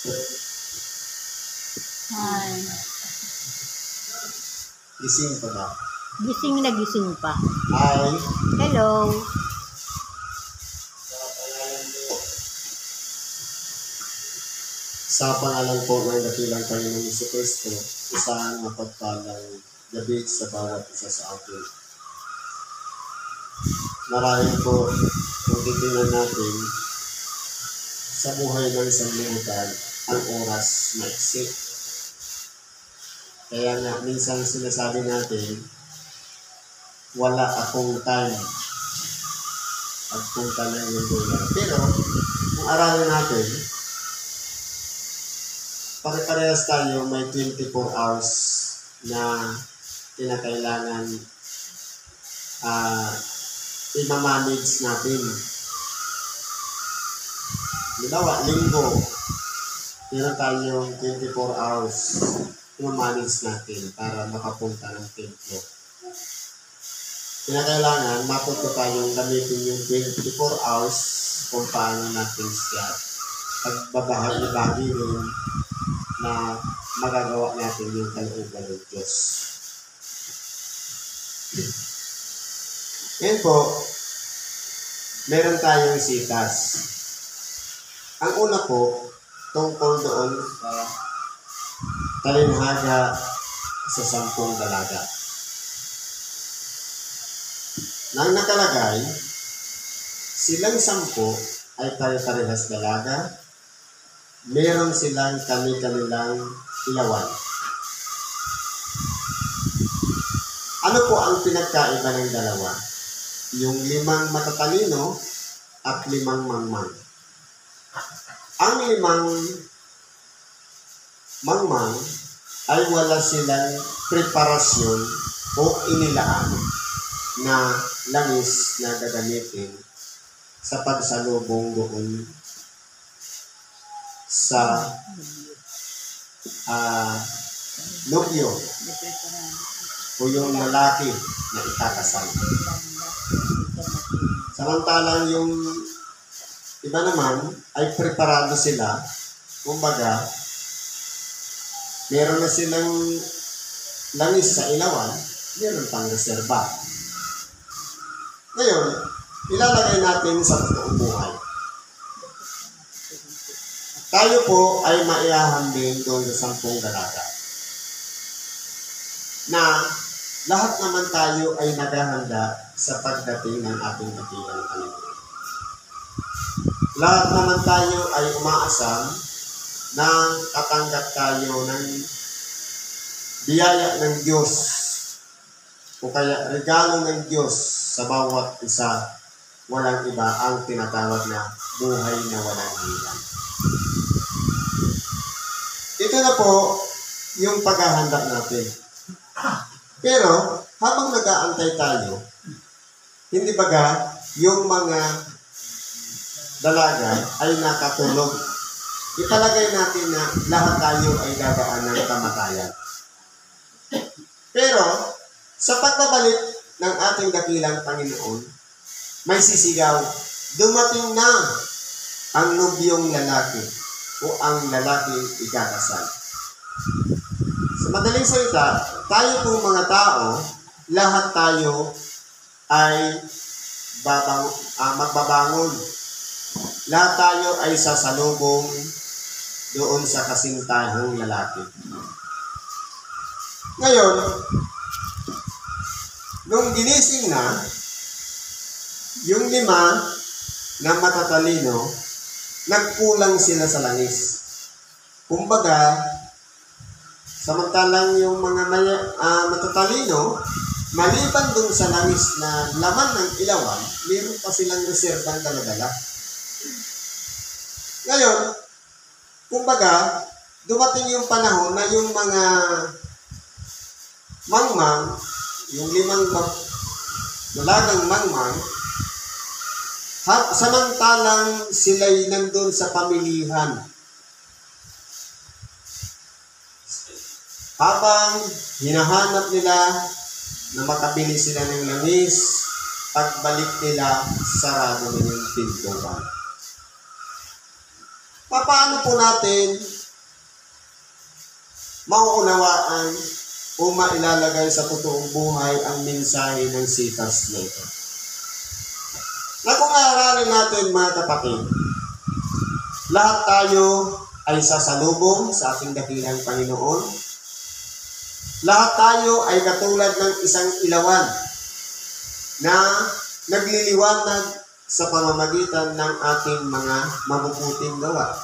Ay, Gising pa ba? gising na gising pa. Hi. Hello. Sa pangalan po ng dakilang Panginoong Jesucristo, isang mapagpalang gabi sa bawat isa sa atin. Marahil po, kung titingnan natin, sa buhay ng sanlibutan, ang oras maiksi. Kaya nga, minsan sinasabi natin, wala akong time. Pagpunta ng mundo lang. Pero, kung aralin natin, pare-parehas tayo may 24 hours na kinakailangan i-manage natin. Halimbawa, linggo, meron tayong 24 hours i-manage natin para makapunta ng templo. Kinakailangan matuto tayong gamitin yung 24 hours kung paano natin siya pagbabahagi rin na magagawa natin yung kalooban ng Diyos. Ngayon po, meron tayong sitas. Ang una po, tungkol doon sa talinhaga sa 10 dalaga. Nang nakalagay, silang 10 ay pare-parehas dalaga, meron silang kani-kanilang ilawan. Ano po ang pinagkaiba ng dalawa? Yung 5 matatalino at 5 mangmang. Ang 5 mangmang ay wala silang preparasyon o inilaan na langis na gagamitin sa pagsalubong doon sa nobyo o yung lalaki na ikakasal. Samantalang yung iba naman ay preparado sila, kumbaga, meron na silang langis sa ilawan, meron pang reserba. Ngayon, ilalagay natin sa totoong buhay. Tayo po ay maihahambing doon sa 10 dalaga. Na lahat naman tayo ay naghahanda sa pagdating ng ating dakilang Panginoon. Lahat naman tayo ay umaasam na tatanggap tayo ng biyaya ng Diyos o kaya regalo ng Diyos sa bawat isa. Walang iba ang tinatawag na buhay na walang hanggan. Ito na po yung paghahanda natin. Pero, habang nag-aantay tayo, hindi baga yung mga dalaga ay nakatulog. Ipalagay natin na lahat tayo ay gagaan ng kamatayan. Pero, sa pagbabalik ng ating dakilang Panginoon, may sisigaw, dumating na ang nobyong lalaki o ang lalaking ikakasal. Sa madaling salita, tayo pong mga tao, lahat tayo ay magbabangon. Lahat tayo ay sasalubong doon sa kasintahang lalaki. Ngayon, nung ginising na, yung 5 na matatalino, nagkulang sila sa langis. Kumbaga, samantalang yung mga matatalino, maliban dun sa langis na laman ng ilawan, meron pa silang reserbang dala-dala. Ngayon, kumbaga, dumating yung panahon na yung mga mangmang, yung 5 dalagang mangmang, samantalang sila'y nandun sa pamilihan. Habang hinahanap nila na makabili sila ng langis, pagbalik nila, sarado na yung pintuan. Paano po natin mauunawaan o mailalagay sa totoong buhay ang mensahe ng sitas na ito. Na kung aaralin natin mga kapatid, lahat tayo ay sasalubong sa ating dakilang Panginoon. Lahat tayo ay katulad ng isang ilawan na nagliliwanag sa pamamagitan ng ating mga mabubuting gawa.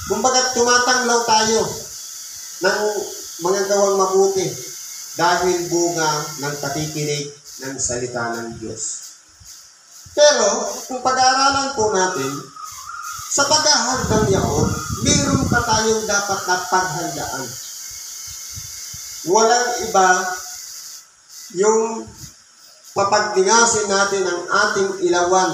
Kumbaga tumatanglaw tayo ng mga gawang mabuti dahil bunga ng pakikinig ng salita ng Diyos. Pero kung pag-aaralan po natin, sa paghahandang yaon, mayroon pa tayong dapat na paghandaan. Walang iba yung papagdingasin natin ang ating ilawan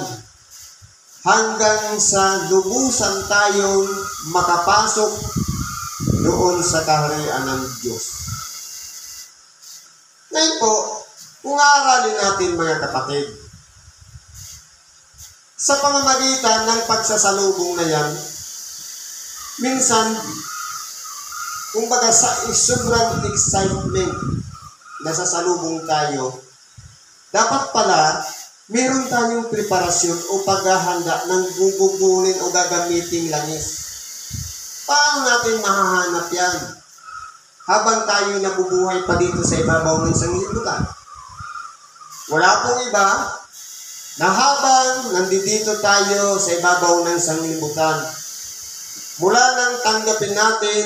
hanggang sa lubusan tayong makapasok doon sa kaharian ng Diyos. Ngayon po, kung aaralin natin mga kapatid, sa pamamagitan ng pagsasalubong na yan, minsan, kumbaga sa sobrang excitement na sasalubong tayo, dapat pala, meron tayong preparasyon o paghahanda ng gugugulin o gagamiting langis. Paano natin mahahanap yan? Habang tayo nabubuhay pa dito sa ibabaw ng sanglibutan. Wala pong iba na habang nandito tayo sa ibabaw ng sanglibutan, mula nang tanggapin natin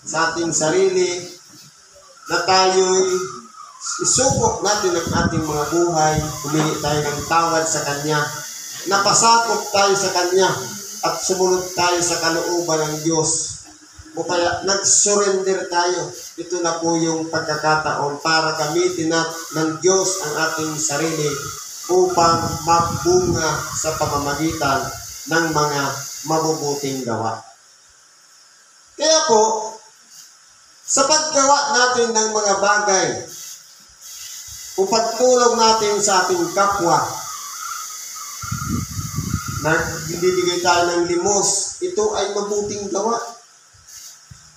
sa ating sarili na tayo'y isubok natin ang ating mga buhay, humingi tayo ng tawad sa Kanya, napasakop tayo sa Kanya, at sumunod tayo sa kalooban ng Diyos, o kaya nag-surrender tayo. Ito na po yung pagkakataon para gamitin ng Diyos ang ating sarili upang magbunga sa pamamagitan ng mga mabubuting gawa. Kaya po, sa paggawa natin ng mga bagay, o pagtulong natin sa ating kapwa, nagbibigay tayo ng limos, ito ay mabuting gawa.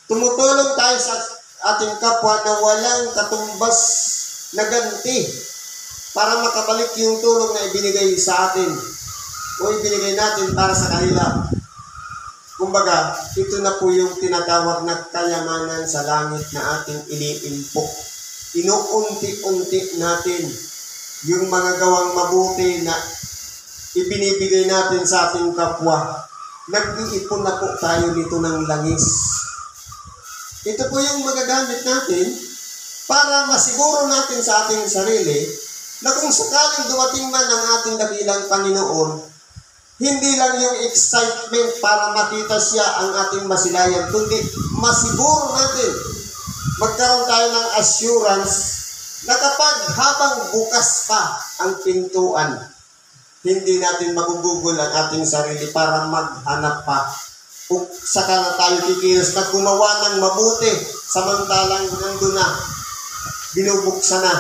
Tumutulong tayo sa ating kapwa na walang katumbas na ganti para makabalik yung tulong na ibinigay sa atin o ibinigay natin para sa kanila. Kumbaga, ito na po yung tinatawag na kayamanan sa langit na ating iniimpok. Inuunti-unti natin yung mga gawang mabuti na ibinibigay natin sa ating kapwa. Nag-iipon na po tayo nito ng langis. Ito po yung magagamit natin para masiguro natin sa ating sarili na kung sakaling dumating man ang ating dakilang Panginoon, hindi lang yung excitement para makita siya ang ating masilayan, kundi masiguro natin, magkaroon tayo ng assurance na kapag habang bukas pa ang pintuan, hindi natin magugugol ang ating sarili para maghanap pa. O saka na tayo kikilos na gumawa ng mabuti samantalang nandun na, binubuksan na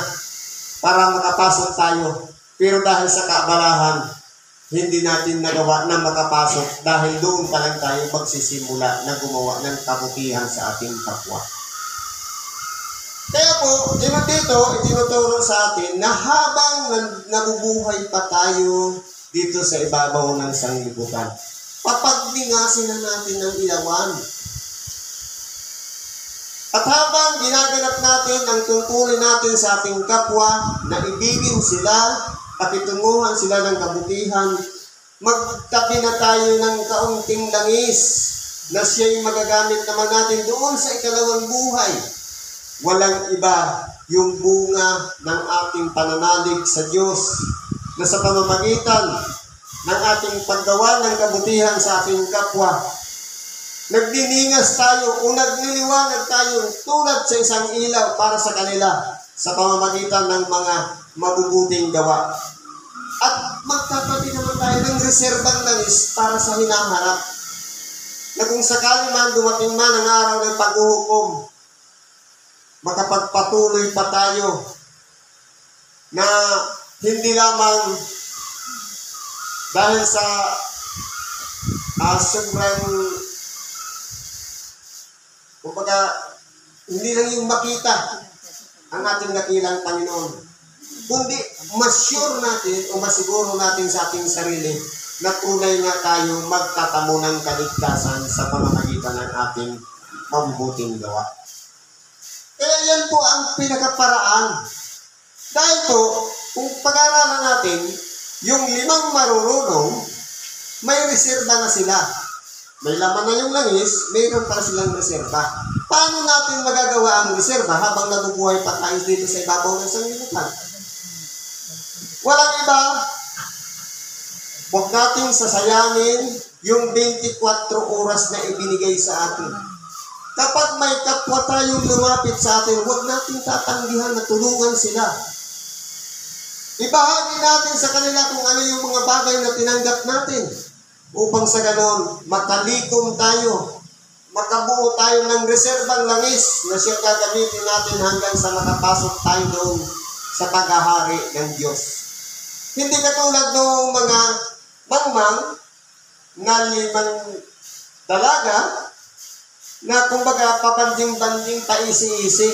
para makapasok tayo. Pero dahil sa kaabalahan, hindi natin nagawa na makapasok dahil doon pa lang tayo magsisimula na gumawa ng kabutihan sa ating kapwa. Kaya po, dito, itinuturo sa atin na habang nabubuhay pa tayo dito sa ibabaw ng sanglibutan, papagdingasin na natin ng ilawan. At habang ginaganap natin ang tungkulin natin sa ating kapwa, na ibigin sila, pakitunguhan sila ng kabutihan, magtabi na tayo ng kaunting langis na siya'y magagamit naman natin doon sa ikalawang buhay. Walang iba yung bunga ng ating pananalig sa Diyos na sa pamamagitan ng ating paggawa ng kabutihan sa ating kapwa, nagdiningas tayo o nagliliwanag tayo tulad sa isang ilaw para sa kanila sa pamamagitan ng mga mabubuting gawa. At magtatabi naman tayo ng reserbang langis para sa hinaharap na kung sakali man dumating man ang araw ng paghuhukom, makapagpatuloy pa tayo na hindi lamang dahil sa sobrang Kumbaga, hindi lang yung makita ang ating dakilang Panginoon, kundi ma-sure natin o masiguro natin sa ating sarili na tunay nga tayo magtatamo ng kaligtasan sa pamamagitan ng ating mabubuting gawa. Kaya yan po ang pinakaparaan. Dahil po, kung pag-aralan natin, yung 5 marurunong, may reserba na sila. May laman na yung langis, mayroon para silang reserba. Paano natin magagawa ang reserba habang nabubuhay pa tayo dito sa ibabaw ng sanglibutan? Walang iba, huwag nating sasayangin yung 24 oras na ibinigay sa atin. Kapag may kapwa tayong lumapit sa atin, huwag nating tatanggihan na tulungan sila. Ibahagi natin sa kanila kung ano yung mga bagay na tinanggap natin upang sa ganon, makalikom tayo, makabuo tayo ng reserbang langis na siya gagamitin natin hanggang sa makapasok tayo doon sa paghahari ng Diyos. Hindi katulad ng mga mangmang na 5 dalaga na kumbaga papanding-banding paisi-isi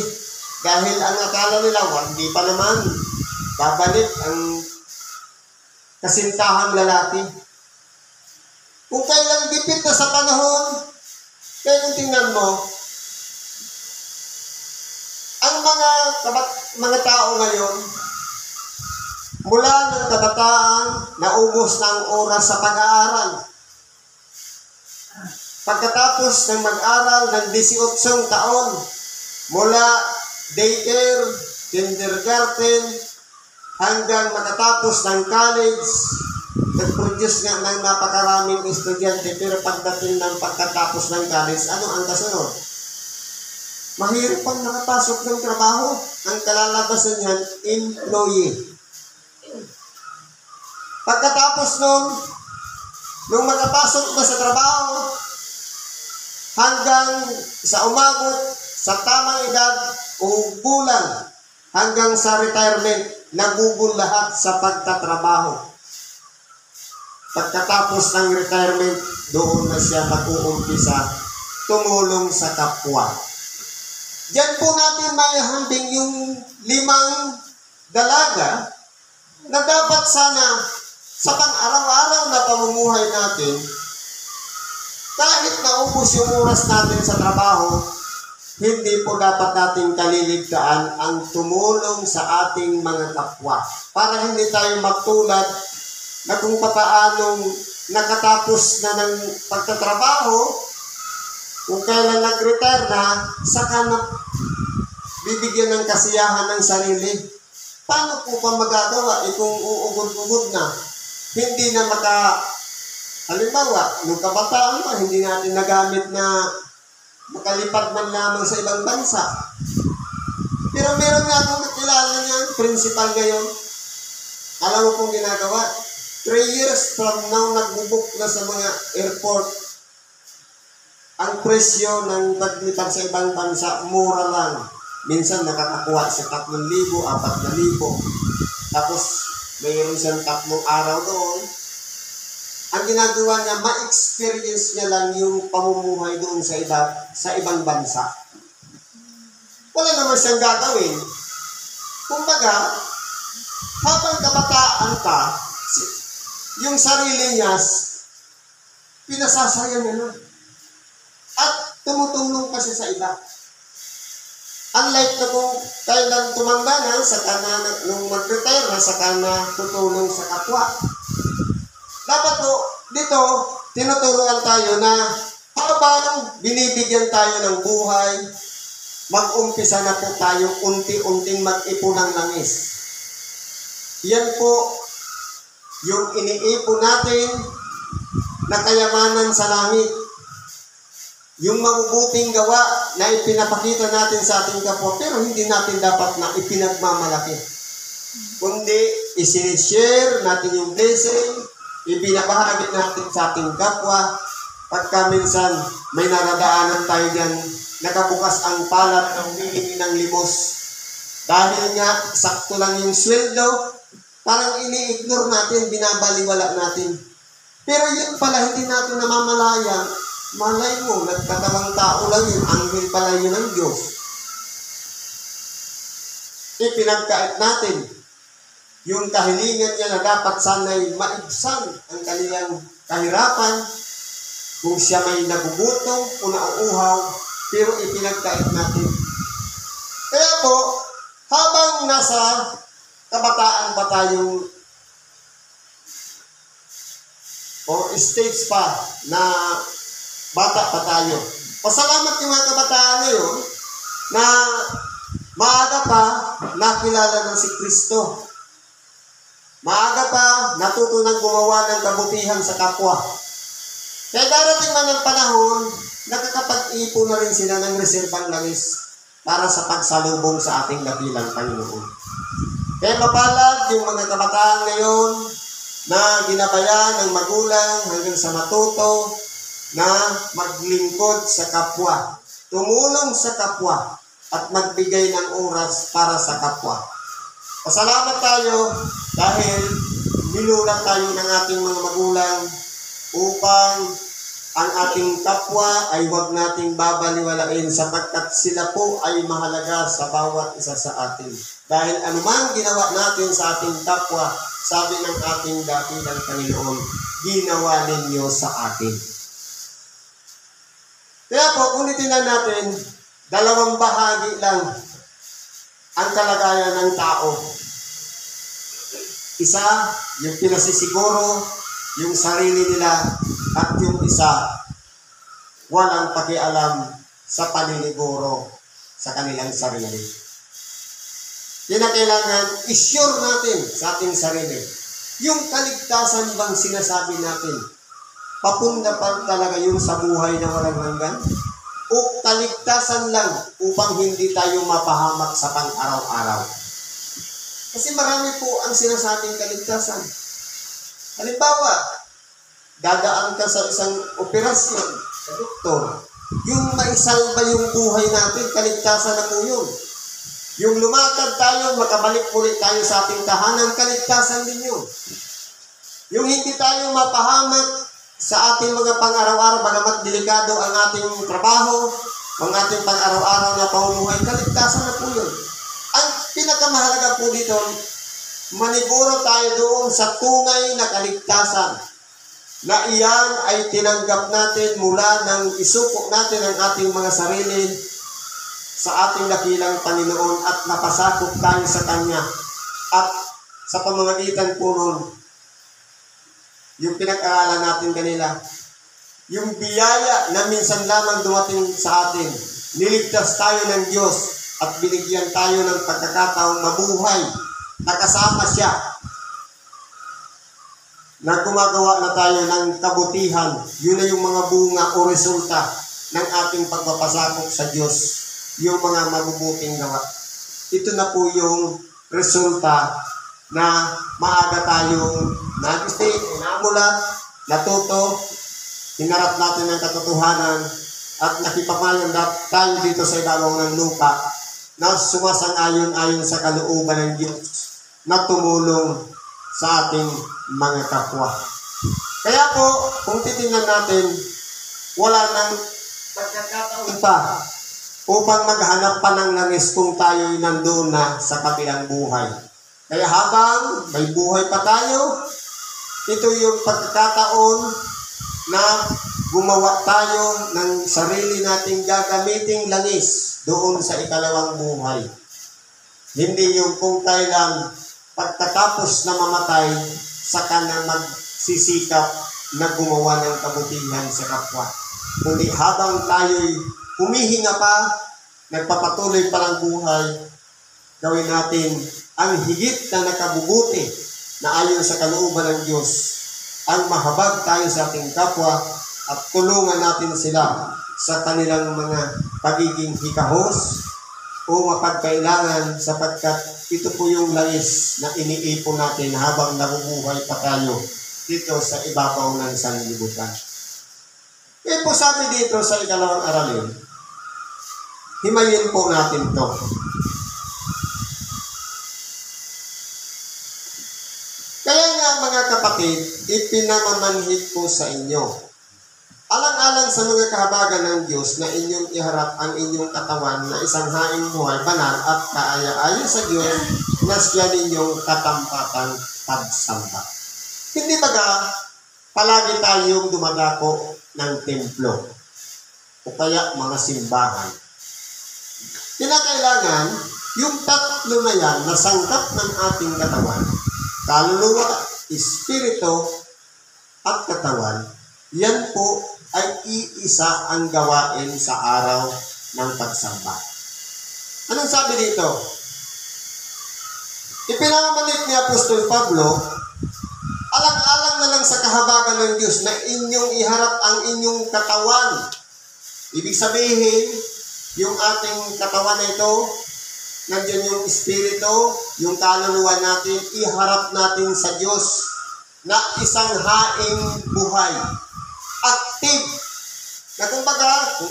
dahil ang akala nila, hindi pa naman babalik ang kasintahang lalaki. Kung kailang dipit na sa panahon, kaya kung tingnan mo, ang mga tao ngayon, mula ng kabataan, naubos na ang oras sa pag-aaral. Pagkatapos ng mag-aral ng 18 taon, mula daycare, kindergarten, hanggang makatapos ng college, nag-produce nga ng napakaraming estudyante, pero pagdating ng pagkatapos ng college, ano ang kasunod? Mahirap pang nakapasok ng trabaho. Ang kalalabasan niyan, employee. Pagkatapos nung makapasok na sa trabaho, hanggang sa umabot sa tamang edad o gulang, hanggang sa retirement, nagugol lahat sa pagtatrabaho. Pagkatapos ng retirement, doon na siya mag-uumpisa tumulong sa kapwa. Diyan po natin maihambing yung 5 dalaga na dapat sana sa pang-araw-araw na pamumuhay natin, kahit naubos yung oras natin sa trabaho, hindi po dapat natin kaliligtaan ang tumulong sa ating mga kapwa. Para hindi tayo magtulad na kung papaanong nakatapos na ng pagtatrabaho, kung kailan nag-retire na, saka na bibigyan ng kasiyahan ng sarili. Paano po pa magagawa? Kung uugod-ugod na, hindi na halimbawa, nung kabataan pa, hindi natin nagamit na makalipad man lamang sa ibang bansa. Pero meron nga akong nakilala niya, principal ngayon. Alam mo pong ginagawa? 3 years from now, nagbubuk na sa mga airport. Ang presyo ng paglipad sa ibang bansa, mura lang. Minsan nakakakuha sa 3,000, 4,000. Tapos, mayroon siyang 3 araw doon. Ang ginagawa niya, ma-experience niya lang yung pamumuhay doon sa ibang bansa. Wala naman siyang gagawin. Kumbaga, habang kabataan ka, yung sarili niya, pinasasaya niya na. At tumutulong kasi sa iba. Unlike na kung kailan tumanda na, nung mag-retire na, saka na tutulong sa kapwa. Dapat po, dito, tinuturuan tayo na habang binibigyan tayo ng buhay, mag-umpisa na po tayo unti-unting mag-ipon ng langis. Yan po yung iniipon natin na kayamanan sa langit. Yung mabubuting gawa na ipinapakita natin sa ating kapwa, pero hindi natin dapat na ipinagmamalaki. Kundi isinishare natin yung blessing, ibinabahagi natin sa ating kapwa. Pagka minsan may naradaanan tayo dyan, nakabukas ang palad ng hihingi ng limos. Dahil nga, sakto lang yung sweldo, parang ini-ignore natin, binabaliwala natin. Pero yun pala, hindi natin namamalayan, Malay mo, nagkatawang tao lang yun, anghel pala yun ng Diyos. Ipinagkait natin yung kahilingan niya na dapat sana'y maibsan ang kanilang kahirapan, kung siya may nagugutom o nauuhaw, pero ipinagkait natin. Kaya po, habang nasa kabataan pa tayong o stage pa na bata pa tayo, pasalamat yung mga kabataan ngayon na maaga pa nakilala ng si Kristo. Maaga pa natuto ng gumawa ng kabutihan sa kapwa. Kaya darating man ang panahon, nakakapag-ipon na rin sila ng reserbang langis para sa pagsalubong sa ating dakilang Panginoon. Kaya mapalad yung mga kabataan ngayon na ginabayan ng magulang hanggang sa matuto na maglingkod sa kapwa, tumulong sa kapwa, at magbigay ng oras para sa kapwa. Pasalamat tayo dahil nilulat tayo ng ating mga magulang upang ang ating kapwa ay huwag nating babaliwalain sapagkat sila po ay mahalaga sa bawat isa sa atin. Dahil anumang ginawa natin sa ating kapwa, sabi ng ating dakilang Panginoon, ginawa ninyo sa atin. Kaya po, kung titingnan natin, dalawang bahagi lang ang kalagayan ng tao. Isa, yung pinasisiguro, yung sarili nila, at yung isa, walang pakialam sa paniniguro sa kanilang sarili. Kailangan i-sure natin sa ating sarili. Yung kaligtasan bang sinasabi natin, papunta pa talaga yung sa buhay na walang hanggan? O kaligtasan lang upang hindi tayo mapahamak sa pang-araw-araw? Kasi marami po ang sinasabing kaligtasan. Halimbawa, dadaan ka sa isang operasyon sa doktor, yung maisalba yung buhay natin, kaligtasan na po yun. Yung lumakad tayo, makabalik ulit tayo sa ating tahanan, kaligtasan din yun. Yung hindi tayo mapahamak sa ating mga pang-araw-araw, bagamat delikado ang ating trabaho, ang ating pang-araw-araw na pamumuhay, kaligtasan na po yun. Ang pinakamahalaga po dito, maniguro tayo doon sa tunay na kaligtasan na iyan ay tinanggap natin mula nang isuko natin ang ating mga sarili sa ating dakilang Panginoon at napasakop tayo sa Kanya. At sa pamamagitan po nun, yung pinag-aralan natin kanila, yung biyaya na minsan lamang dumating sa atin, niligtas tayo ng Diyos at binigyan tayo ng pagkakataong mabuhay, nakasama siya, na gumagawa na tayo ng kabutihan. Yun na yung mga bunga o resulta ng ating pagpapasakop sa Diyos, yung mga mabubuting gawa. Ito na po yung resulta na maaga tayong nag-stay, namulat, natuto, hinarap natin ng katotohanan, at nakipamayan tayo dito sa ibabaw ng lupa na sumasang-ayon-ayon sa kalooban ng Diyos na tumulong sa ating mga kapwa. Kaya po, kung titingnan natin, wala nang pagkakataon pa upang maghanap pa ng langis kung tayo'y nandoon na sa kabilang buhay. Kaya habang may buhay pa tayo, ito yung pagkakataon na gumawa tayo ng sarili nating gagamiting langis doon sa ikalawang buhay. Hindi yung kung kailan pagkatapos na mamatay, saka na magsisikap na gumawa ng kabutihan sa kapwa. Kundi habang tayo'y humihinga pa, nagpapatuloy pa ng buhay, gawin natin ang higit na nakabubuti na ayon sa kalooban ng Diyos, ang mahabag tayo sa ating kapwa at tulungan natin sila sa kanilang mga pagiging hikahos o mapagkailangan, sapagkat ito po yung langis na iniipon natin habang nabubuhay pa tayo dito sa ibabaw ng sanlibutan. Kaya po sabi dito sa ikalawang aralin, himayin po natin to. Kaya nga mga kapatid, ipinamamanhid ko sa inyo Alang-alang sa mga kahabagan ng Diyos na inyong iharap ang inyong katawan na isang haing buhay, banal at kaaya-ayon sa Diyos na siya ninyong katampatang pagsamba. Hindi baga palagi tayong dumadako ng templo o kaya mga simbahan. Kinakailangan yung tatlo na yan na sangkap ng ating katawan, kaluluwa, espiritu, at katawan, yan po ay iisa ang gawain sa araw ng pagsamba. Anong sabi dito? Ipinamalik ni Apostol Pablo, alang-alang na lang sa kahabagan ng Diyos na inyong iharap ang inyong katawan. Ibig sabihin, yung ating katawan na ito, nandiyan yung espiritu, yung kaluluwa natin, iharap natin sa Diyos na isang haing buhay. Active. Na kumbaga, kung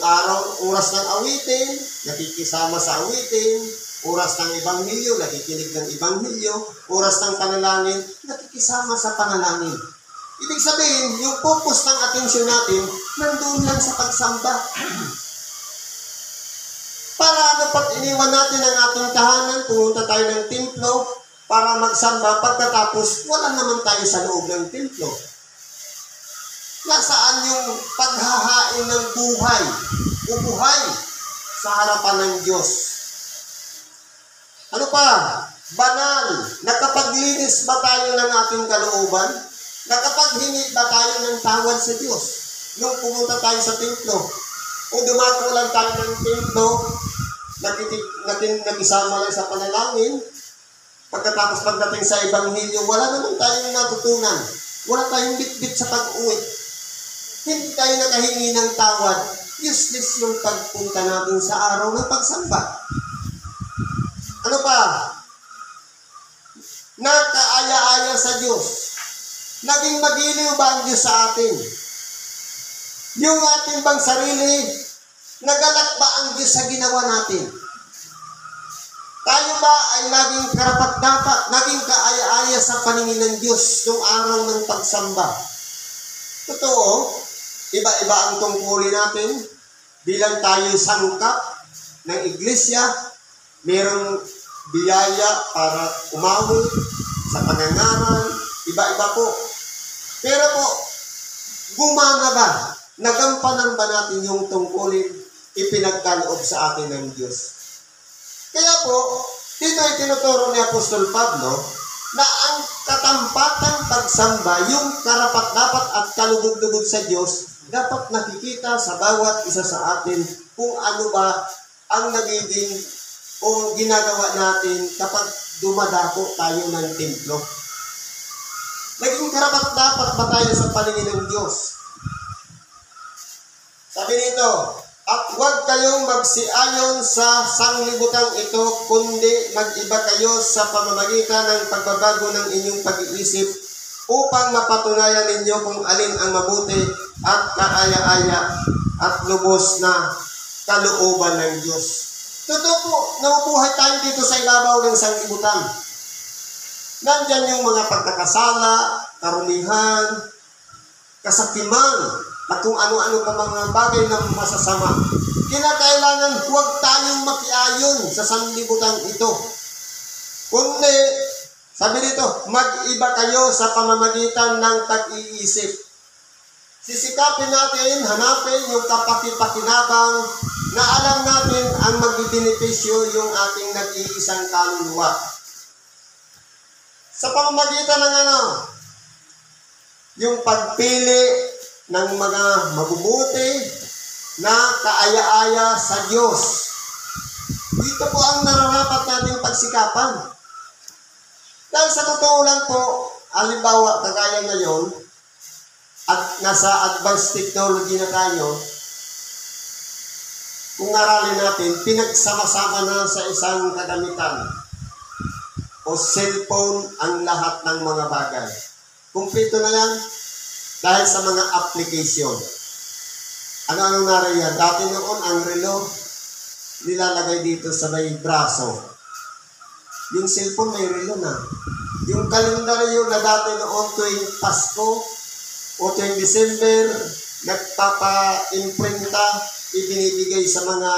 oras ng awitin, nakikisama sa awitin, oras ng Ebanghelyo, nakikinig ng Ebanghelyo, oras ng panalangin, nakikisama sa panalangin. Ibig sabihin, yung focus ng atensyon natin, nandun lang sa pagsamba. Para pag iniwan natin ang ating tahanan, pumunta tayo ng templo, para magsamba, pagkatapos, wala naman tayo sa loob ng templo. Nasaan yung paghahain ng buhay o buhay sa harapan ng Diyos? Ano pa? Banal. Nakapaglinis ba tayo ng ating kalooban? Nakapaghingi ba tayo ng tawad sa Diyos nung pumunta tayo sa templo? O dumako lang tayo ng templo, nakisama lang sa panalangin, pagkatapos pagdating sa Ebanghelyo, wala naman tayong natutunan. Wala tayong bitbit sa pag-uwi. Hindi tayo nakahingi ng tawad. Useless yung pagpunta natin sa araw ng pagsamba. Ano pa? Nakaaya-aya sa Diyos. Naging magiliw ba ang Diyos sa atin? Yung ating bang sarili, nagalak ba ang Diyos sa ginawa natin? Tayo ba ay naging karapat-dapat, naging kaaya-aya sa paningin ng Diyos noong araw ng pagsamba? Totoo, iba-iba ang tungkulin natin. Bilang tayo sangkap ng iglesia, mayroong biyaya para umawit sa pangangaral, iba-iba po. Pero po, gumana ba? Nagampanan ba natin yung tungkulin ipinagkaloob sa atin ng Diyos? Kaya po, dito ay tinuturo ni Apostol Pablo na ang katampatang pagsamba, yung karapat-dapat at kalugod-lugod sa Diyos, dapat nakikita sa bawat isa sa atin kung ano ba ang nagiging o ginagawa natin kapag dumadako tayo ng templo. Naging karapat-dapat ba tayo sa paningin ng Diyos? Sabi nito, at huwag kayong magsiayon sa sanglibutang ito, kundi mag-iba kayo sa pamamagitan ng pagbabago ng inyong pag-iisip upang mapatunayan ninyo kung alin ang mabuti at kaaya-aya at lubos na kalooban ng Diyos. Totoo po, nabubuhay tayo dito sa ibabaw ng sanglibutan. Nandyan yung mga pagkakasala, karumihan, kasakiman, at kung ano-ano pa mga bagay na masasama. Kinakailangan huwag tayong makiayon sa sanlibutan ito. Kundi, sabi dito, mag-iba kayo sa pamamagitan ng pag-iisip. Sisikapin natin, hanapin yung kapakipakinabang na alam natin ang magbibenepisyo yung ating nag-iisang kaluluwa. Sa pamamagitan ng yung pagpili ng mga mabubuti na kaaya-aya sa Diyos. Dito po ang nararapat nating pagsikapan. Dahil sa totoo lang po, halimbawa, kagaya ngayon, at nasa advanced technology na tayo, kung aralin natin, pinagsama-sama na sa isang kagamitan o cellphone ang lahat ng mga bagay. Kumpleto na yan dahil sa mga application. Ano-anong nariyan? Dati noon, ang relo, nilalagay dito sa may braso. Yung cellphone may relo na. Yung kalendaryo na dati noon tuwing Pasko o tuwing December, nagpapa-imprenta, ibinibigay sa mga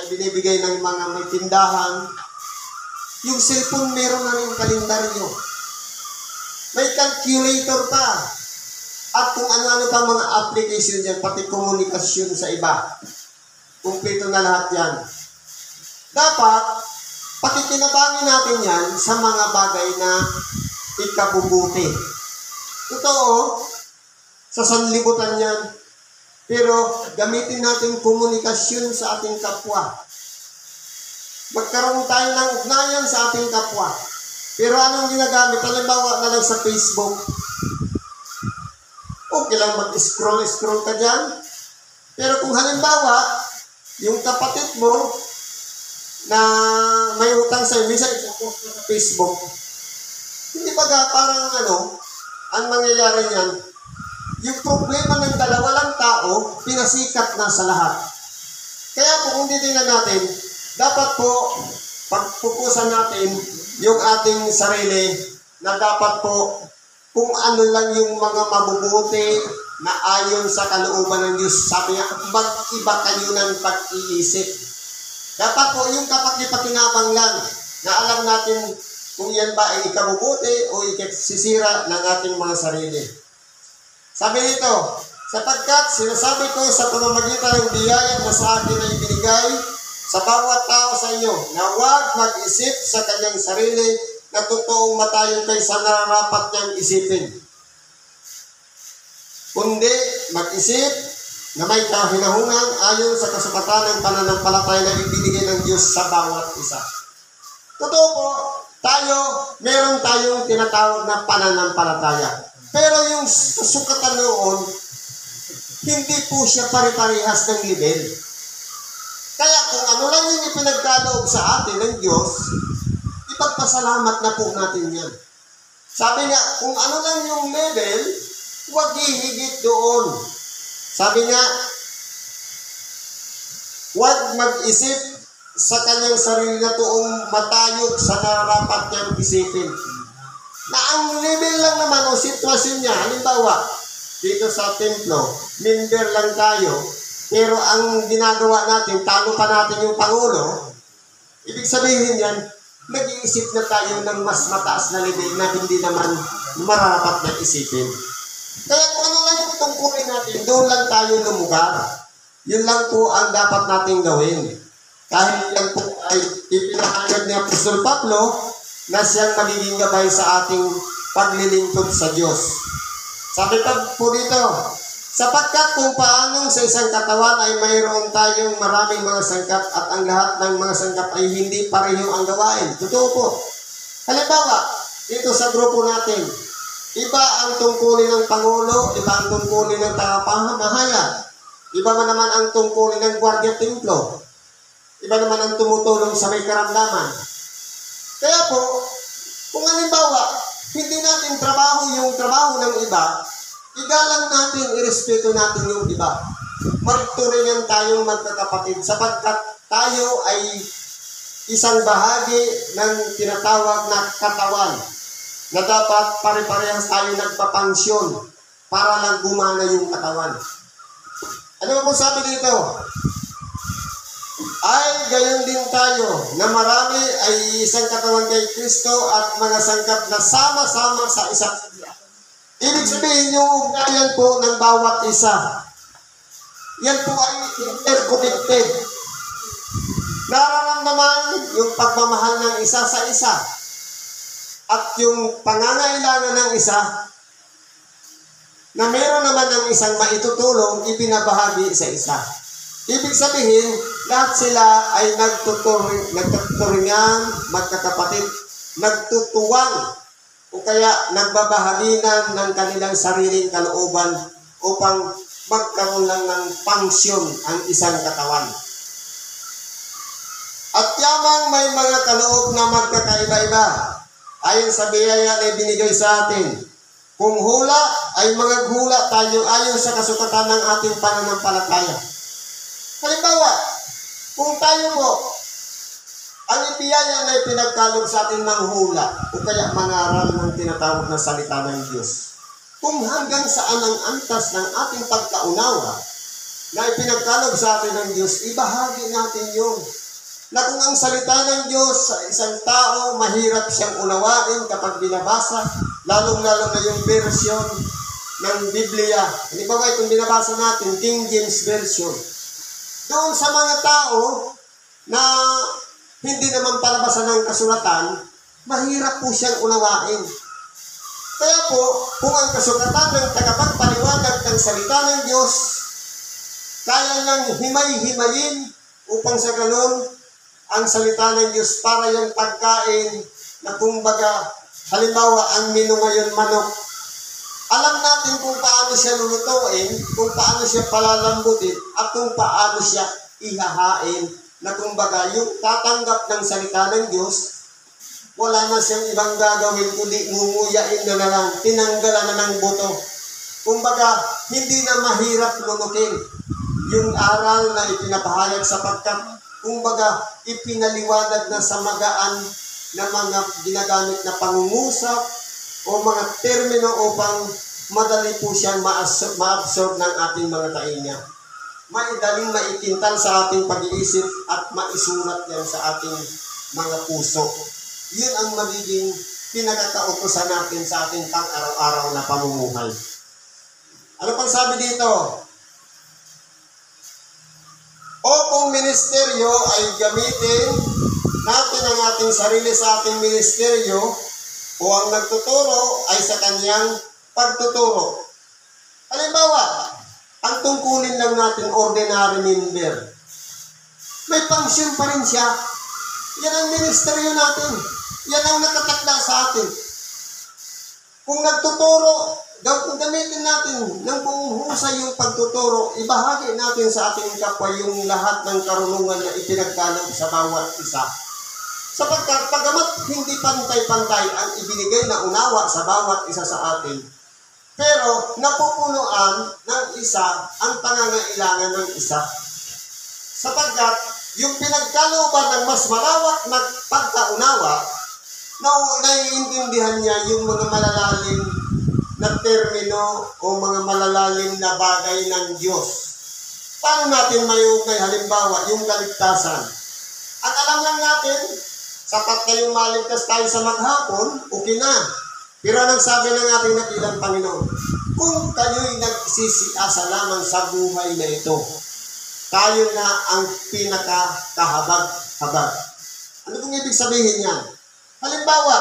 binibigay ng mga may tindahan. Yung cellphone meron na rin kalendaryo. May calculator pa. At kung ano-ano pa mga application dyan, pati komunikasyon sa iba. Kumpleto na lahat yan. Dapat, pakikinabangin natin yan sa mga bagay na ikabubuti. Totoo, sa sanlibutan yan. Pero gamitin natin komunikasyon sa ating kapwa. Magkaroon tayo ng ugnayan sa ating kapwa. Pero anong ginagamit? Halimbawa na lang sa Facebook. Okay lang mag-scroll ka dyan. Pero kung halimbawa, yung kapatid mo na may utang sa'yo, minsan ito-post sa Facebook. Hindi ba parang ang mangyayari niyan, yung problema ng dalawa lang tao, pinasikat na sa lahat. Kaya po kung titingnan natin, dapat po pagpupusan natin yung ating sarili na dapat po kung ano lang yung mga mabubuti na ayon sa kalooban ng Diyos. Sabi niya, mag-iba kayo ng pag-iisip. Dapat po yung kapag-ipakinabang lang na alam natin kung yan ba ay ikabubuti o ikasisira ng ating mga sarili. Sabi nito, sapagkat sinasabi ko sa pamamagitan ng biyaya na sa akin ay binigay sa bawat tao sa inyo na huwag mag-isip sa kanyang sarili na totoong matayo kaysa nararapat niyang isipin. Kundi mag-isip na may kahinahungan ayon sa kasukatan ng pananampalataya na ibinigay ng Diyos sa bawat isa. Totoo po, meron tayong tinatawag na pananampalataya. Pero yung kasukatan noon, hindi po siya pare-parehas ng level. Kaya kung ano lang yung ipinagkaloob sa atin ng Diyos, ipagpasalamat na po natin yan. Sabi niya, kung ano lang yung level, huwag hihigit doon. Sabi niya, huwag mag-isip sa kanyang sarili na tuong matayog sa nararapat niyang isipin. Na ang level lang naman o sitwasyon niya, halimbawa, dito sa templo, member lang tayo, pero ang ginagawa natin, talo pa natin yung Pangulo, ibig sabihin yan, nag-iisip na tayo ng mas mataas na level na hindi naman mararapat na isipin. Kaya kung ano lang yung tungkulin natin, doon lang tayo lumugar. Yun lang po ang dapat natin gawin. Kahit yan po ay ipinahayag ni Apostol Pablo na siyang magiging gabay sa ating paglilingkod sa Diyos. Sabi po dito, sapagkat kung paanong sa isang katawan ay mayroon tayong maraming mga sangkap at ang lahat ng mga sangkap ay hindi pareho ang gawain. Totoo po. Halimbawa, dito sa grupo natin, iba ang tungkulin ng Pangulo, iba ang tungkulin ng tagapamahayan, iba man naman ang tungkulin ng Guardia Templo, iba naman ang tumutulong sa may karamdaman. Kaya po, kung halimbawa, hindi natin trabaho yung trabaho ng iba, igalang natin, irespeto natin yung iba. Magturingan tayong magkakapatid sapagkat tayo ay isang bahagi ng tinatawag na katawan na dapat pare-parehas tayo nagpapangsyon para lang gumana yung katawan. Ano ba po sabi dito? Ay gayon din tayo na marami ay isang katawan kay Kristo at mga sangkap na sama-sama sa isa't isa. Ibig sabihin yung ugnayan po ng bawat isa. Yan po ay interconnected. Nararamdaman yung pagmamahal ng isa sa isa. At yung pangangailangan ng isa na meron naman ng isang maitutulong, ipinabahagi sa isa. Ibig sabihin, lahat sila ay nagtuturingan, magkakapatid, nagtutuwang, o kaya nagbabahaginan ng kanilang sariling kalooban upang magkaroon lang ng pangsyon ang isang katawan. At yamang may mga kaloob na magkakaiba-iba, ayon sa biyaya na binigay sa atin. Kung hula, ay mga hula tayo ayon sa kasukatan ng ating pananampalataya. Halimbawa, kung tayo po, ang ibiyaya na ipinagkaloob sa atin ng hula, o kaya mangaral ng tinatawag na salita ng Diyos. kung hanggang saan ang antas ng ating pagkaunawa na ipinagkaloob sa atin ng Diyos, ibahagi natin yun. Na kung ang salita ng Diyos sa isang tao, mahirap siyang unawain kapag binabasa, lalong-lalo na yung version ng Biblia. Halimbawa, itong binabasa natin, King James Version. Doon sa mga tao na hindi naman palabasa ng kasulatan, mahirap po siyang unawain. Kaya po, kung ang kasulatan ng tagapagpaliwanag ng salita ng Diyos, kaya niyang himay-himayin upang sa ganun, ang salita ng Diyos para yung pagkain na kumbaga, halimbawa, ang menu ngayon manok. Alam natin kung paano siya lulutuin, kung paano siya palalambutin, at kung paano siya ihahain, na kumbaga, yung tatanggap ng salita ng Diyos, wala na siyang ibang gagawin, kundi ngunguyain na lang, tinanggalan na ng buto. Kumbaga, hindi na mahirap lunukin yung aral na ipinapahayag sapagkat kumbaga, ipinaliwanag na sa magaan na mga ginagamit na pangungusap o mga termino upang madali po siyang ma-absorb ng ating mga tainga. Maidaling maikintal sa ating pag-iisip at maisulat yan sa ating mga puso. Yun ang magiging pinagkakautosan natin sa ating pang-araw-araw na pamumuhay. Ano pang sabi dito? O kung ministeryo ay gamitin natin ang ating sarili sa ating ministeryo o ang nagtuturo ay sa kanyang pagtuturo. Halimbawa, ang tungkulin lang natin ordinary member. May pangsyon pa rin siya. Yan ang ministeryo natin. Yan ang nakatakda sa atin. Kung nagtuturo, gamitin natin ng buong husay yung pagtuturo, ibahagi natin sa ating kapwa yung lahat ng karunungan na ipinagkaloob sa bawat isa. Sapagkat pagamat hindi pantay-pantay ang ibinigay na unawa sa bawat isa sa atin, pero napupunuan ng isa ang pangangailangan ng isa. Sapagkat yung pinagkalooban ng mas malawak na pagkaunawa, naiintindihan niya yung mga malalalim na termino o mga malalalim na bagay ng Diyos. Paano natin mayugay halimbawa yung kaligtasan? At alam lang natin, sapat na yung maligtas tayo sa maghapon, okay na. Pero anong sabi ng ating nakilang Panginoon? Kung kayo'y nagsisiasa lamang sa buhay na ito, tayo na ang pinakahabag-habag. Ano kung ibig sabihin yan? Halimbawa,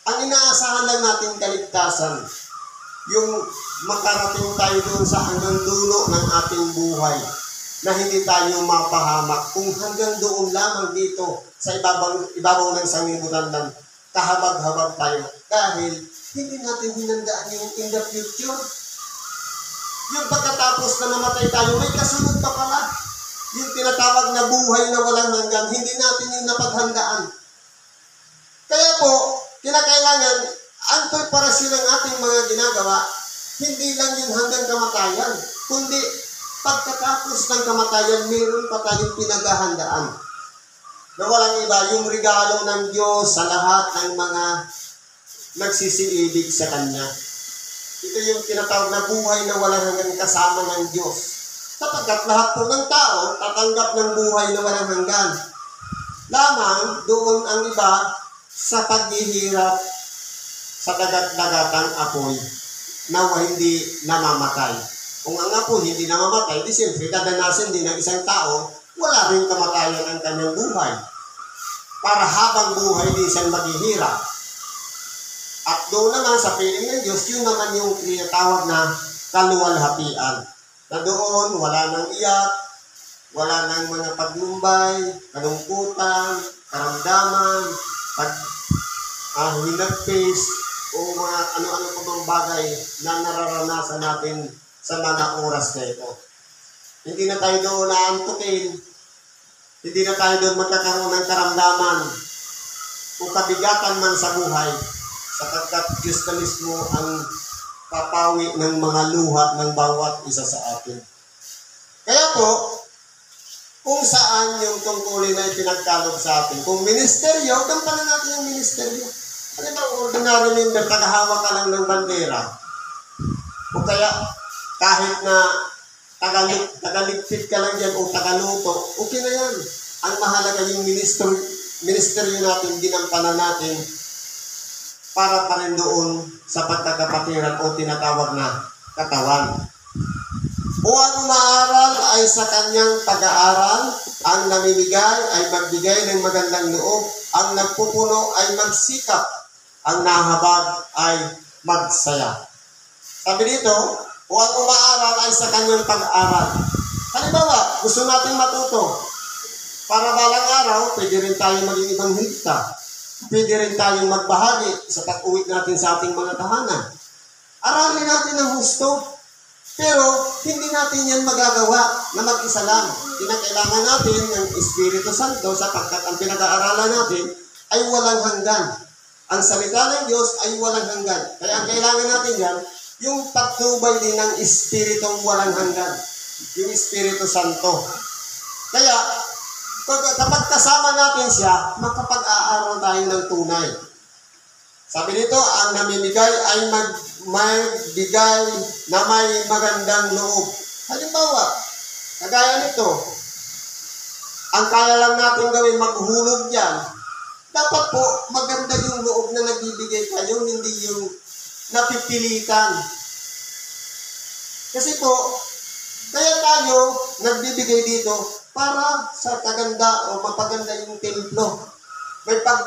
ang inaasahan lang natin kaligtasan, yung makarating tayo doon sa hanggang dulo ng ating buhay na hindi tayo mapahamak. Kung hanggang doon lamang dito sa ibabaw ng sanglibutan lang, kahabag-habag tayo. Dahil hindi natin hinandaan yung in the future. Yung pagkatapos na namatay tayo, may kasunod pa pala. Yung tinatawag na buhay na walang hanggan, hindi natin yung napaghandaan. Kaya po, kinakailangan ang preparasyon ng ating mga ginagawa, hindi lang yung hanggang kamatayan, kundi pagkatapos ng kamatayan, meron pa tayong pinaghahandaan. Na walang iba, yung regalo ng Diyos sa lahat ng mga nagsisiibig sa Kanya. Ito yung tinatawag na buhay na walang hanggang kasama ng Diyos. Sapagkat lahat po ng tao tatanggap ng buhay na walang hanggan. Lamang doon ang iba sa paghihirap sa dagat-dagatang apoy na hindi namamatay. Kung ang apoy hindi namamatay, di siyempre dadanasin din ng isang tao, wala rin kamatayan ang kanyang buhay. Para habang buhay din siyang maghihirap. At doon naman sa piling ng Diyos, yun naman yung tinatawag na kaluwalhatian. Na doon, wala nang iyak, wala nang mga paglumbay, kalungkutan, karamdaman, hinagpis, o mga ano-ano pa bang bagay na nararanasan natin sa mga oras na ito. Hindi na tayo doon naantukin, hindi na tayo doon magkakaroon ng karamdaman o kabigatan man sa buhay, sapagkat Diyos na mismo ang papawi ng mga luha ng bawat isa sa atin. Kaya po, kung saan yung tungkulin na ipinagkaloob sa atin. Kung ministeryo, gampanan natin yung ministeryo. Ano ba, ordinary member, tagahawak ka lang ng bandera. O kaya, kahit na tagaligpit ka lang dyan o tagaluto, okay na yan. Ang mahalaga yung ministeryo natin, ginampanan natin para pa rin doon sa pagkakapatiran o tinatawag na katawan. O ang umaaral ay sa kanyang pag-aaral, ang namimigay ay magbigay ng magandang loob, ang nagpupuno ay magsikap, ang nahabag ay magsaya. Sabi dito, o ang umaaral ay sa kanyang pag-aaral. Halimbawa, gusto natin matuto. Para balang araw, pwede rin tayo maging ibanghilista. Pwede rin tayong magbahagi sa pag-uwi natin sa ating mga tahanan. Aralin natin ng husto. Pero, hindi natin yan magagawa na mag-isa lang. Kinakailangan natin ng Espiritu Santo sapagkat ang pinag-aaralan natin ay walang hanggan. Ang salita ng Diyos ay walang hanggan. Kaya ang kailangan natin yan, yung patnubay din ng Espiritong walang hanggan. Yung Espiritu Santo. Kaya, kapag kasama natin siya, makapag-aaral tayo ng tunay. Sabi nito, ang namimigay ay magbigay na may magandang loob. Halimbawa, kagaya nito, ang kaya lang natin gawin maghulog yan, dapat po maganda yung loob na nagbibigay kayo, hindi yung napipilitan. Kasi po, kaya tayo nagbibigay dito para sa kaganda o mapaganda yung templo.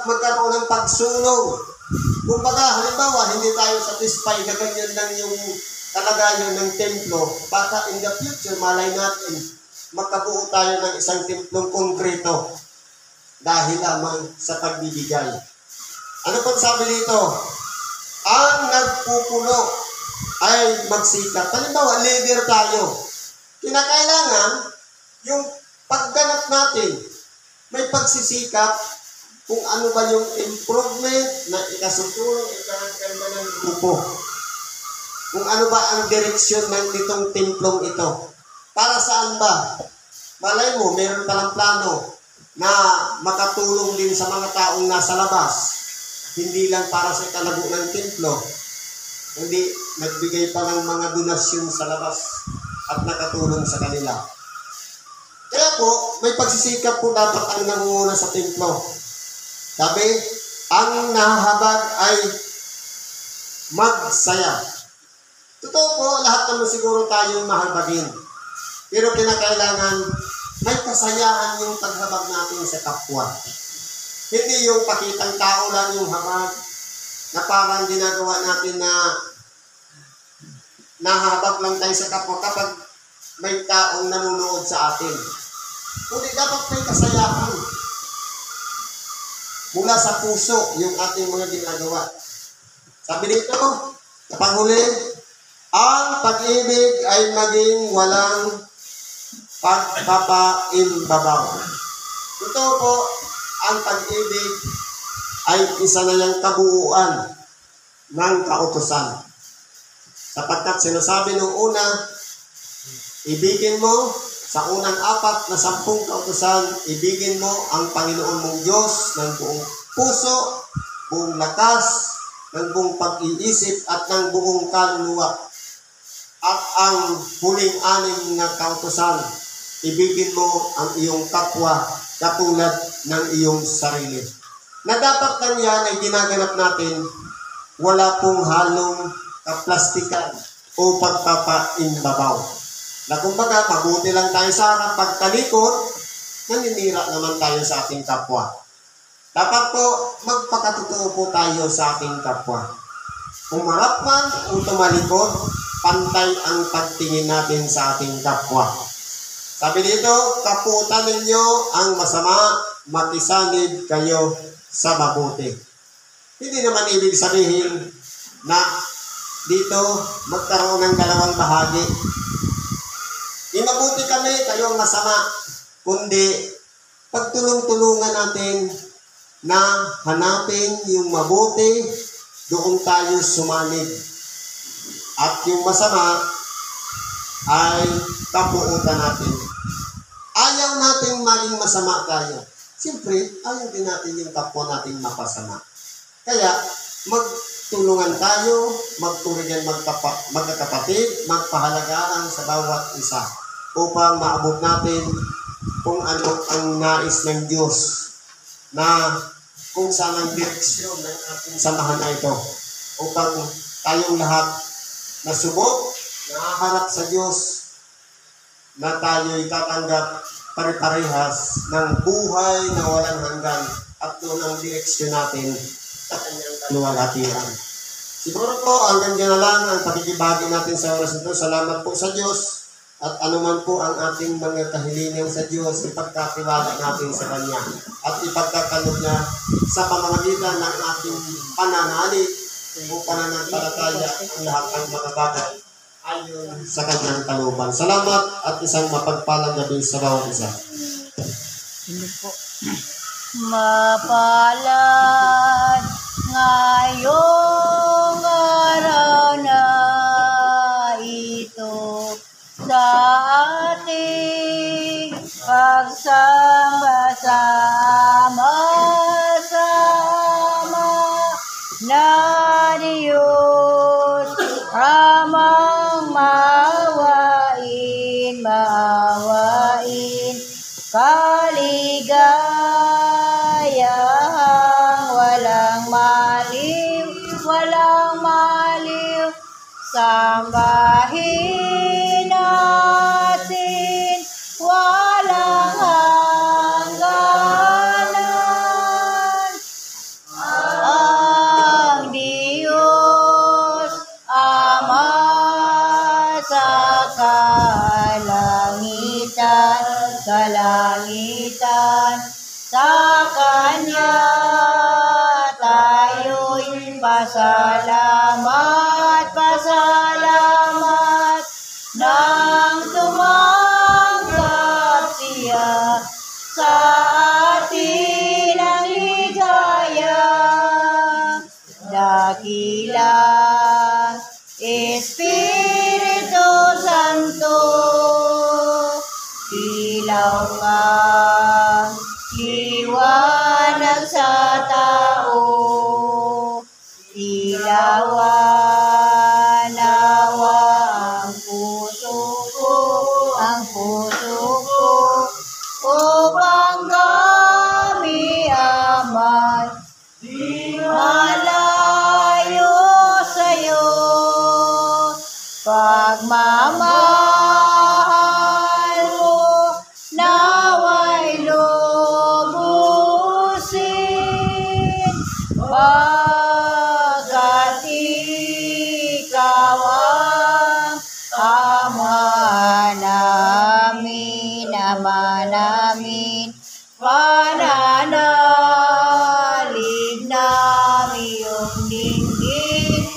Magkaroon ng pagsulong. Kumbaga, halimbawa, hindi tayo satisfied na ganyan lang yung kalagayan ng templo. Baka in the future, malay natin, magkabuo tayo ng isang templong konkreto dahil lamang sa pagbibigay. Ano pang sabi dito? Ang nagpupuno ay magsikap. Halimbawa, leader tayo. Kinakailangan, yung pagganap natin, may pagsisikap kung ano ba yung improvement na ikasutulong ikakaganda ng grupo. Kung ano ba ang direksyon ng nitong templong ito. Para saan ba? Malay mo, meron palang plano na makatulong din sa mga taong nasa labas. Hindi lang para sa ikalago ng templo. Hindi, nagbigay pa ng mga donasyon sa labas at nakatulong sa kanila. Kaya po, may pagsisikap po dapat ang nangunguna sa templo. Sabi, ang nahahabag ay magsaya. Totoo po, lahat naman siguro tayong mahabagin. Pero kinakailangan may kasayahan yung paghabag natin sa kapwa. Hindi yung pakitang tao lang yung habag na parang ginagawa natin na nahabag lang tayo sa kapwa kapag may taong nanonood sa atin. Kundi dapat may kasayahan. Mula sa puso yung ating mga ginagawa. Sabi dito, sa panghuli, ang pag-ibig ay maging walang pagpapaimbabaw. Ito po, ang pag-ibig ay isa na yung kabuuan ng kautusan. Sapagkat sinasabi nung una, ibigin mo sa unang 4 na 10 kautusan, ibigin mo ang Panginoon mong Diyos ng buong puso, buong lakas, ng buong pag-iisip at ng buong kaluluwa. At ang huling 6 na kautusan, ibigin mo ang iyong kapwa katulad ng iyong sarili. Na dapat lang yan ay ginaganap natin, wala pong halong kaplastikan o pagpapaimbabaw. Na kumbaga, mabuti lang tayo sa harap, pagtalikod, naninira naman tayo sa ating kapwa. Dapat po, magpakatotoo po tayo sa ating kapwa. Umarap man o tumalikod, pantay ang pagtingin natin sa ating kapwa. Sabi dito, kaputan ninyo ang masama, makisanib kayo sa mabuti. Hindi naman ibig sabihin na dito magkaroon ng dalawang bahagi. Mabuti kami, kayo ang masama. Kundi, pagtulong-tulungan natin na hanapin yung mabuti, doon tayo sumanib. At yung masama ay kapuutan natin. Ayaw natin maging masama tayo. Siyempre, ayaw din natin yung kapwa natin mapasama. Kaya, tulungan tayo, magturigan magkakapatid, magpahalagaan sa bawat isa upang maabot natin kung ano ang nais ng Diyos na kung saan ang direksyon ng ating samahan na ito upang tayong lahat na subok, nakaharap sa Diyos na tayo'y tatanggap pare-parehas ng buhay na walang hanggan at doon ang direksyon natin sa kanyang kaluwalhatian. Siguro po, hanggang dyan na lang ang pakikibahagi natin sa oras ito. Salamat po sa Diyos at anuman po ang ating mga kahilingan sa Diyos, ipagkatiwala natin sa Kanya at ipagkakalog niya sa pamamagitan ng ating pananalig o pananampalataya ang lahat ng mga bagay ayon sa Kanyang kalooban. Salamat at isang mapagpalang gabi sa bawat isa. Hindi po. Mapalad ngayong araw na ito sa ating pagsama-sama na Diyos amang maawain kaligayahang walang maliw sambahin natin walang hangganan ang Diyos Ama sa kalangitan sa Kanya tayo'y pasalamat nang tumanggap siya sa atin ang ligaya. Dakilang Espiritu Santo, ilaw ka, liwanag sa tao, ilawan nawa ang puso ko, upang kami amay malayo sa'yo, pagmamahal mo naway lubusin, pagkat ikaw ang Ama namin, pananalig namin iyong dinggin,